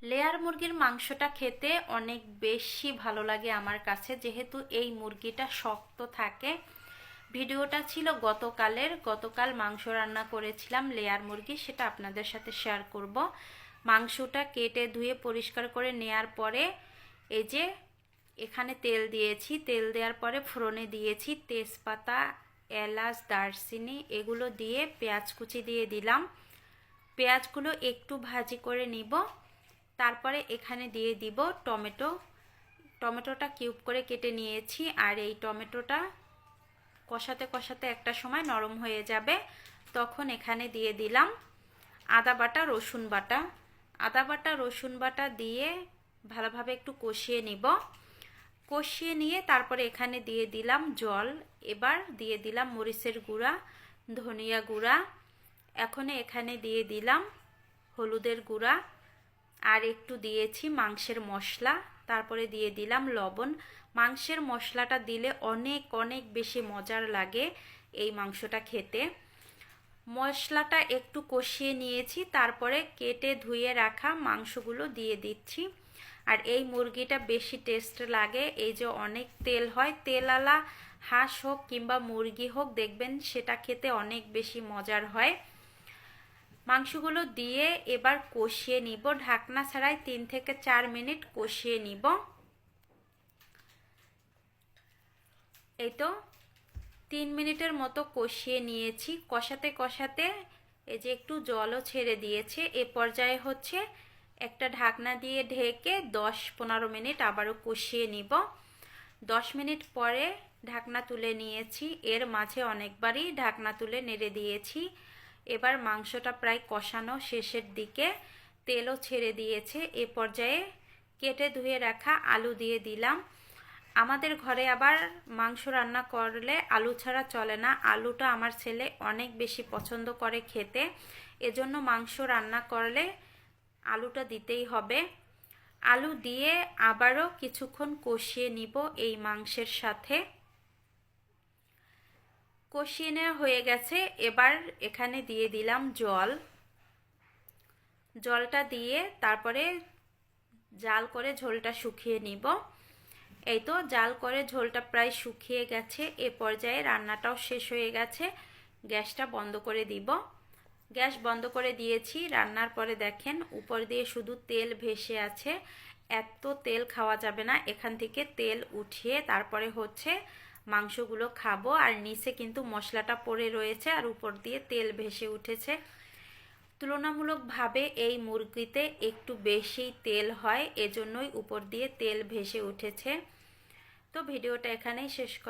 Layer মুরগির মাংসটা খেতে অনেক বেশি ভালো লাগে আমার কাছে, যেহেতু এই মুরগিটা শক্ত থাকে। ভিডিওটা ছিল গতকাল মাংস রান্না করেছিলাম লেয়ার মুরগি, সেটা আপনাদের সাথে শেয়ার করব। মাংসটা কেটে ধুয়ে পরিষ্কার করে নেয়ার পরে এই যে এখানে তেল দিয়েছি, তেল দেওয়ার পরে ফোড়নে দিয়েছি তেজপাতা, এলাচ, দারচিনি, এগুলো দিয়ে পেঁয়াজ কুচি দিয়ে দিলাম। পেঁয়াজগুলো একটু ভাজি করে নিব। তারপরে এখানে দিয়ে দিব টমেটোটা কিউব করে কেটে নিয়েছি। আর এই টমেটোটা কষাতে কষাতে একটা সময় নরম হয়ে যাবে, তখন এখানে দিয়ে দিলাম আদা বাটা রসুন বাটা দিয়ে ভালোভাবে একটু কষিয়ে নিব। কষিয়ে নিয়ে তারপরে এখানে দিয়ে দিলাম জল। এবার দিয়ে দিলাম মরিচের গুঁড়া, ধনিয়া গুঁড়া, এখন এখানে দিয়ে দিলাম হলুদের গুঁড়া, আর একটু দিয়েছি মাংসের মশলা, তারপরে দিয়ে দিলাম লবণ। মাংসের মশলাটা দিলে অনেক অনেক বেশি মজার লাগে এই মাংসটা খেতে। মশলাটা একটু কষিয়ে নিয়েছি, তারপরে কেটে ধুয়ে রাখা মাংসগুলো দিয়ে দিচ্ছি। আর এই মুরগিটা বেশি টেস্ট লাগে, এই যে অনেক তেল হয়, তেলালা হাঁস হোক কিংবা মুরগি হোক, দেখবেন সেটা খেতে অনেক বেশি মজার হয়। মাংসগুলো দিয়ে এবার কষিয়ে নিব, ঢাকনা ছাড়াই 3 থেকে 4 মিনিট কষিয়ে নিব। এই তো 3 মিনিটের মতো কষিয়ে নিয়েছি। কষাতে কষাতে এই যে একটু জলও ছেড়ে দিয়েছে। এ পর্যায়ে হচ্ছে একটা ঢাকনা দিয়ে ঢেকে 10-15 মিনিট আবারও কষিয়ে নিব। 10 মিনিট পরে ঢাকনা তুলে নিয়েছি, এর মাঝে অনেকবারই ঢাকনা তুলে নেড়ে দিয়েছি। এবার মাংসটা প্রায় কষানো শেষের দিকে, তেলও ছেড়ে দিয়েছে। এ পর্যায়ে কেটে ধুয়ে রাখা আলু দিয়ে দিলাম। আমাদের ঘরে আবার মাংস রান্না করলে আলু ছাড়া চলে না, আলুটা আমার ছেলে অনেক বেশি পছন্দ করে খেতে, এজন্য মাংস রান্না করলে আলুটা দিতেই হবে। আলু দিয়ে আবারও কিছুক্ষণ কষিয়ে নিব এই মাংসের সাথে। কষিয়ে নেওয়া হয়ে গেছে, এবার এখানে দিয়ে দিলাম জলটা দিয়ে তারপরে জাল করে ঝোলটা শুকিয়ে নিব। এই তো জাল করে ঝোলটা প্রায় শুকিয়ে গেছে। এ পর্যায়ে রান্নাটাও শেষ হয়ে গেছে, গ্যাসটা বন্ধ করে দিব। গ্যাস বন্ধ করে দিয়েছি। রান্নার পরে দেখেন উপর দিয়ে শুধু তেল ভেসে আছে, এত তেল খাওয়া যাবে না। এখান থেকে তেল উঠিয়ে তারপরে হচ্ছে মাংসগুলো খাবো। আর নিচে কিন্তু মশলাটা পড়ে রয়েছে আর উপর দিয়ে তেল ভেসে উঠেছে। তুলনামূলকভাবে এই মুরগিতে একটু বেশি তেল হয়, এজন্যই উপর দিয়ে তেল ভেসে উঠেছে। তো ভিডিওটা এখানেই শেষ করলাম।